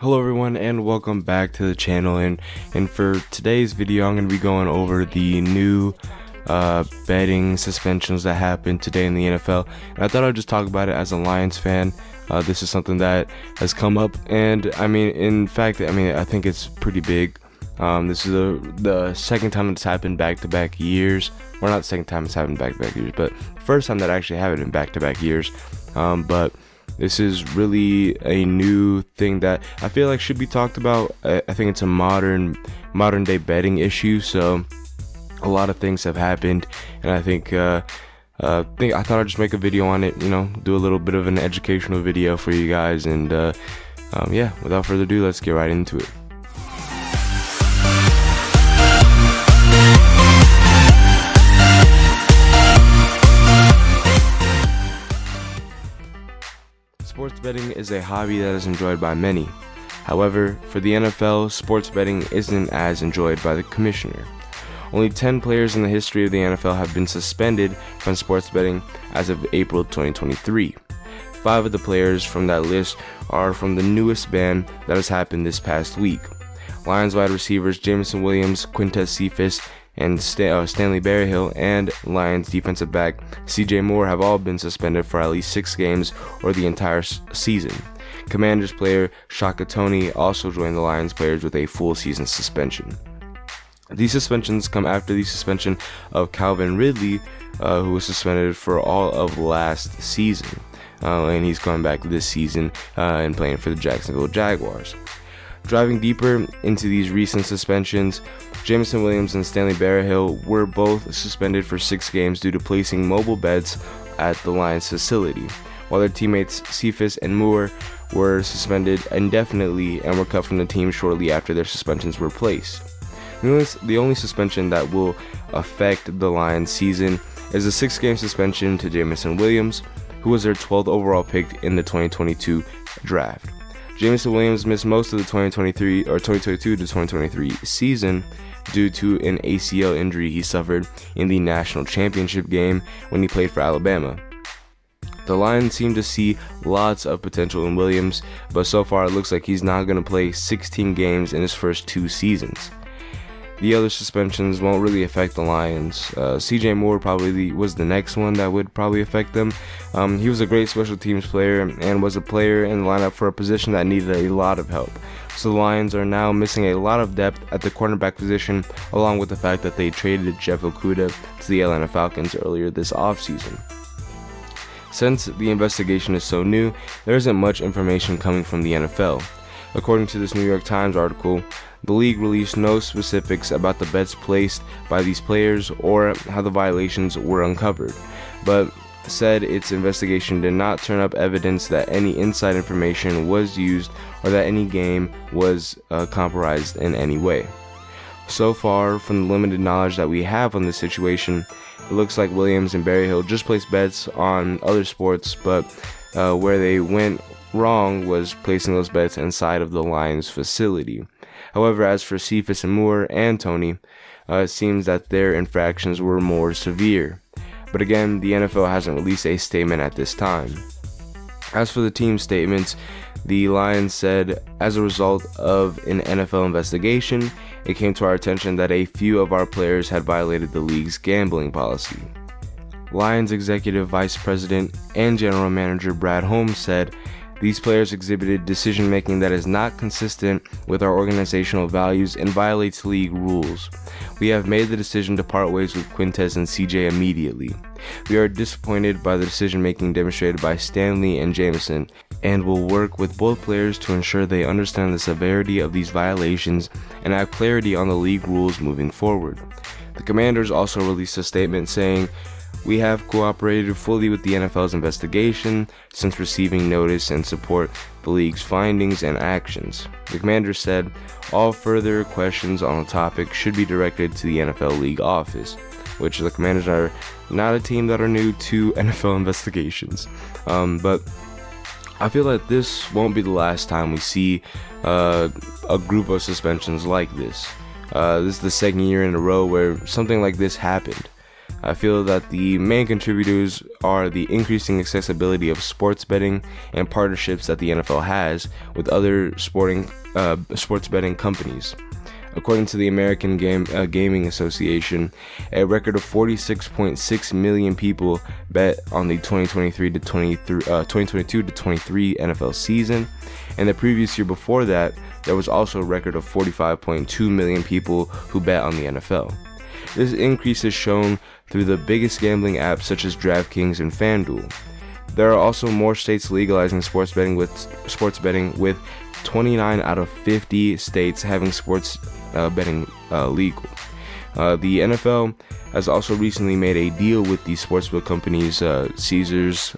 Hello everyone and welcome back to the channel, and for today's video I'm going to be going over the new betting suspensions that happened today in the NFL. And I thought I'd just talk about it as a Lions fan. This is something that has come up, and I think it's pretty big. This is the second time it's happened back-to-back years. Well, not the second time it's happened back-to-back years, but the first time that actually happened in back-to-back years. But this is really a new thing that I feel like should be talked about. I think it's a modern day betting issue. So a lot of things have happened, and I thought I'd just make a video on it. Do a little bit of an educational video for you guys. And yeah, without further ado, let's get right into it. Sports betting is a hobby that is enjoyed by many. However, for the NFL, sports betting isn't as enjoyed by the commissioner. Only 10 players in the history of the NFL have been suspended from sports betting as of April 2023. 5 of the players from that list are from the newest ban that has happened this past week. Lions wide receivers Jameson Williams, Quintez Cephus, and Stanley Berryhill, and Lions defensive back CJ Moore have all been suspended for at least 6 games or the entire season. Commanders player Shaka Toney also joined the Lions players with a full season suspension. These suspensions come after the suspension of Calvin Ridley, who was suspended for all of last season, and he's coming back this season and playing for the Jacksonville Jaguars. Driving deeper into these recent suspensions, Jameson Williams and Stanley Berryhill were both suspended for 6 games due to placing mobile bets at the Lions facility, while their teammates Cephus and Moore were suspended indefinitely and were cut from the team shortly after their suspensions were placed. The only suspension that will affect the Lions season is a 6-game suspension to Jameson Williams, who was their 12th overall pick in the 2022 draft. Jameson Williams missed most of the 2022 to 2023 season due to an ACL injury he suffered in the national championship game when he played for Alabama. The Lions seem to see lots of potential in Williams, but so far it looks like he's not going to play 16 games in his first 2 seasons. The other suspensions won't really affect the Lions. CJ Moore probably was the next one that would probably affect them. He was a great special teams player and was a player in the lineup for a position that needed a lot of help. So the Lions are now missing a lot of depth at the cornerback position, along with the fact that they traded Jeff Okudah to the Atlanta Falcons earlier this offseason. Since the investigation is so new, there isn't much information coming from the NFL. According to this New York Times article, the league released no specifics about the bets placed by these players or how the violations were uncovered, but said its investigation did not turn up evidence that any inside information was used or that any game was compromised in any way. So far, from the limited knowledge that we have on this situation, it looks like Williams and Berryhill just placed bets on other sports, but where they went wrong was placing those bets inside of the Lions facility. However, as for Cephus and Moore and Toney, it seems that their infractions were more severe. But again, the NFL hasn't released a statement at this time. As for the team statements, the Lions said, as a result of an NFL investigation, it came to our attention that a few of our players had violated the league's gambling policy. Lions Executive Vice President and General Manager Brad Holmes said, these players exhibited decision-making that is not consistent with our organizational values and violates league rules. We have made the decision to part ways with Quintez and CJ immediately. We are disappointed by the decision-making demonstrated by Stanley and Jameson, and will work with both players to ensure they understand the severity of these violations and have clarity on the league rules moving forward. The Commanders also released a statement saying, we have cooperated fully with the NFL's investigation since receiving notice and support the league's findings and actions. The Commanders said all further questions on the topic should be directed to the NFL League office, which the Commanders are not a team that are new to NFL investigations. But I feel like this won't be the last time we see a group of suspensions like this. This is the second year in a row where something like this happened. I feel that the main contributors are the increasing accessibility of sports betting and partnerships that the NFL has with other sports betting companies. According to the American Gaming Association, a record of 46.6 million people bet on the 2022 to 23 NFL season, and the previous year before that, there was also a record of 45.2 million people who bet on the NFL. This increase is shown through the biggest gambling apps such as DraftKings and FanDuel. There are also more states legalizing sports betting with 29 out of 50 states having sports betting legal. The NFL has also recently made a deal with the sportsbook companies Caesars,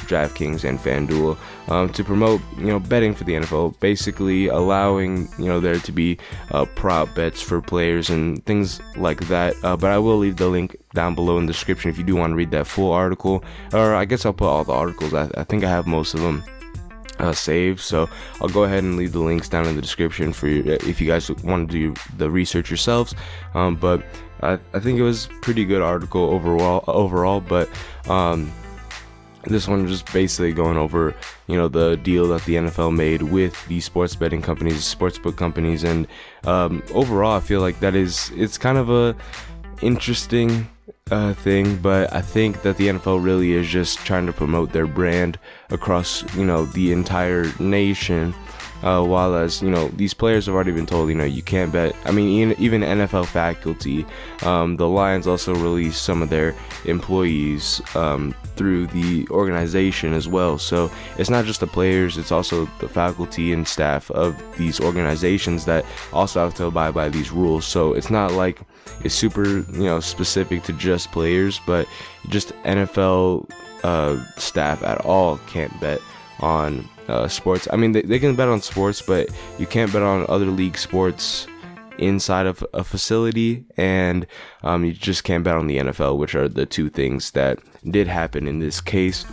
DraftKings, and FanDuel to promote betting for the NFL, basically allowing there to be prop bets for players and things like that. But I will leave the link down below in the description if you do want to read that full article, or I guess I'll put all the articles. I think I have most of them saved, so I'll go ahead and leave the links down in the description for you if you guys want to do the research yourselves. But I think it was pretty good article overall. But this one just basically going over the deal that the NFL made with the sports betting companies, sportsbook companies, and overall I feel like it's kind of a interesting thing, but I think that the NFL really is just trying to promote their brand across the entire nation, while as these players have already been told you can't bet. I mean, even NFL faculty, the Lions also released some of their employees through the organization as well, so it's not just the players, it's also the faculty and staff of these organizations that also have to abide by these rules. So it's not like it's super specific to just players, but just NFL staff at all can't bet on sports. I mean, they can bet on sports, but you can't bet on other league sports inside of a facility, and you just can't bet on the NFL, which are the two things that did happen in this case,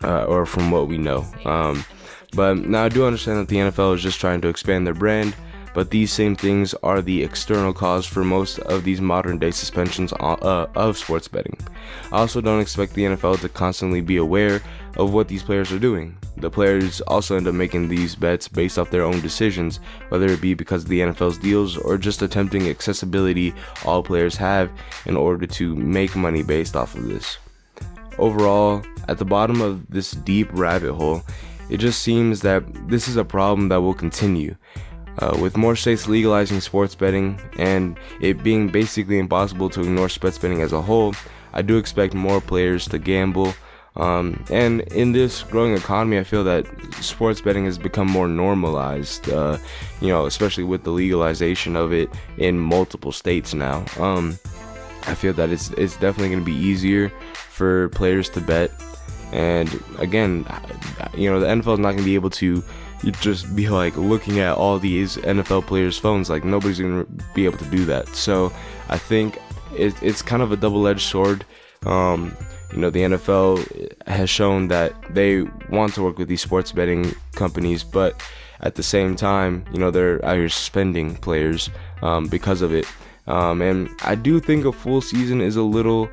or from what we know. But now I do understand that the NFL is just trying to expand their brand, but these same things are the external cause for most of these modern day suspensions of sports betting. I also don't expect the NFL to constantly be aware of what these players are doing. The players also end up making these bets based off their own decisions, whether it be because of the NFL's deals or just attempting accessibility all players have in order to make money based off of this. Overall, at the bottom of this deep rabbit hole, it just seems that this is a problem that will continue. With more states legalizing sports betting and it being basically impossible to ignore sports betting as a whole, I do expect more players to gamble. And in this growing economy, I feel that sports betting has become more normalized, especially with the legalization of it in multiple states now. I feel that it's definitely going to be easier for players to bet. And again, the NFL is not going to be able to just be like looking at all these NFL players' phones. Like, nobody's going to be able to do that. So I think it's kind of a double-edged sword. The NFL has shown that they want to work with these sports betting companies, but at the same time, they're out here suspending players because of it. And I do think a full season is a little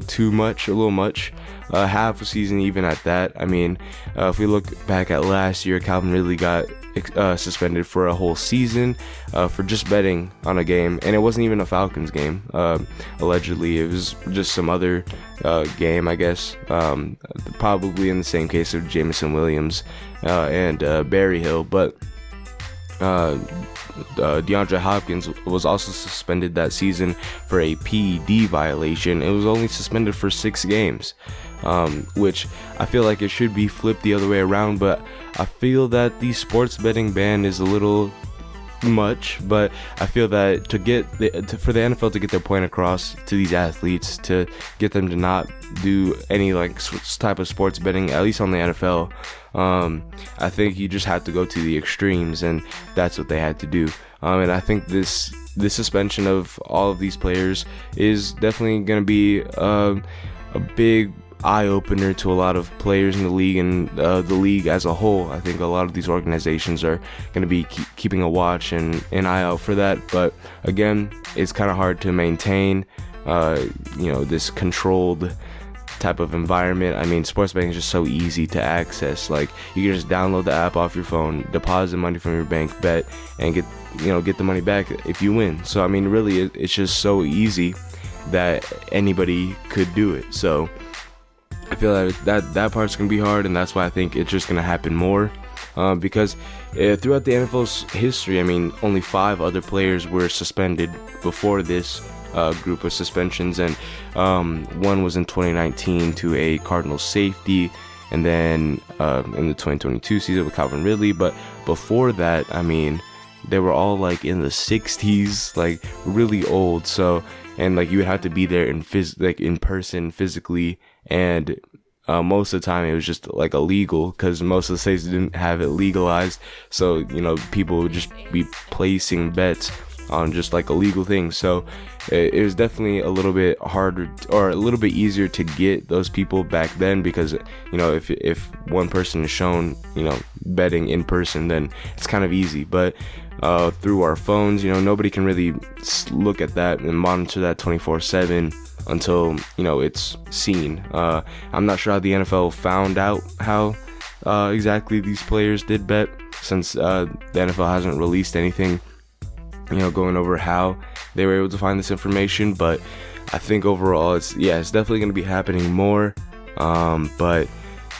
too much, a little much. Half a season even at that. I mean, if we look back at last year, Calvin Ridley got suspended for a whole season for just betting on a game, and it wasn't even a Falcons game. Allegedly, it was just some other game, I guess. Probably in the same case of Jameson Williams and Barry Hill, but DeAndre Hopkins was also suspended that season for a PED violation. It was only suspended for 6 games, which I feel like it should be flipped the other way around, but I feel that the sports betting ban is a little much. But I feel that for the NFL to get their point across to these athletes, to get them to not do any type of sports betting, at least on the NFL, I think you just have to go to the extremes, and that's what they had to do. And I think this suspension of all of these players is definitely going to be a big eye-opener to a lot of players in the league and the league as a whole. I think a lot of these organizations are going to be keeping a watch and an eye out for that. But again, it's kind of hard to maintain this controlled type of environment. I mean, sports betting is just so easy to access. Like, you can just download the app off your phone, deposit money from your bank, bet, and get the money back if you win. So I mean, really, it's just so easy that anybody could do it. So I feel like that part's gonna be hard, and that's why I think it's just gonna happen more. Because throughout the NFL's history, I mean, only 5 other players were suspended before this group of suspensions, and one was in 2019 to a Cardinals safety, and then in the 2022 season with Calvin Ridley. But before that, I mean, they were all like in the 60s, like really old. So, and like you would have to be there in person physically, and most of the time it was just like illegal because most of the states didn't have it legalized. So people would just be placing bets on just like illegal things. So it was definitely a little bit harder, or a little bit easier to get those people back then, because if one person is shown betting in person, then it's kind of easy. But through our phones, nobody can really look at that and monitor that 24/7 until it's seen. I'm not sure how the NFL found out how exactly these players did bet, since the NFL hasn't released anything going over how they were able to find this information. But I think overall it's definitely going to be happening more, but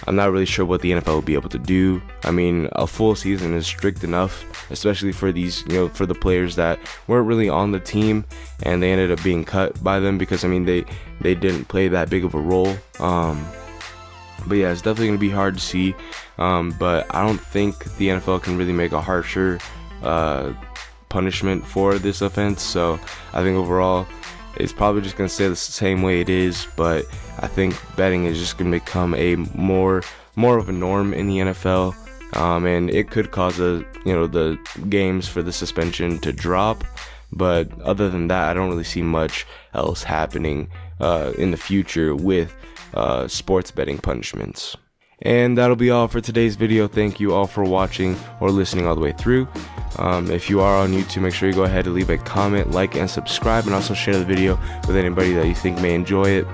I'm not really sure what the NFL will be able to do. I mean, a full season is strict enough, especially for these, for the players that weren't really on the team and they ended up being cut by them, because I mean they didn't play that big of a role. But yeah, it's definitely going to be hard to see, but I don't think the NFL can really make a harsher punishment for this offense. So I think overall it's probably just going to stay the same way it is, but I think betting is just going to become a more of a norm in the NFL, and it could cause the games for the suspension to drop. But other than that, I don't really see much else happening in the future with sports betting punishments. And that'll be all for today's video. Thank you all for watching or listening all the way through. If you are on YouTube, make sure you go ahead and leave a comment, like, and subscribe, and also share the video with anybody that you think may enjoy it.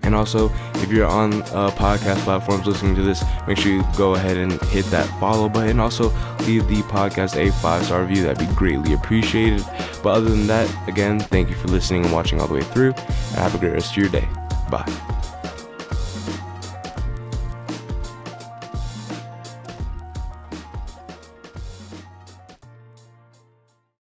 And also, if you're on podcast platforms listening to this, make sure you go ahead and hit that follow button. Also, leave the podcast a 5-star review. That'd be greatly appreciated. But other than that, again, thank you for listening and watching all the way through, and have a great rest of your day. Bye.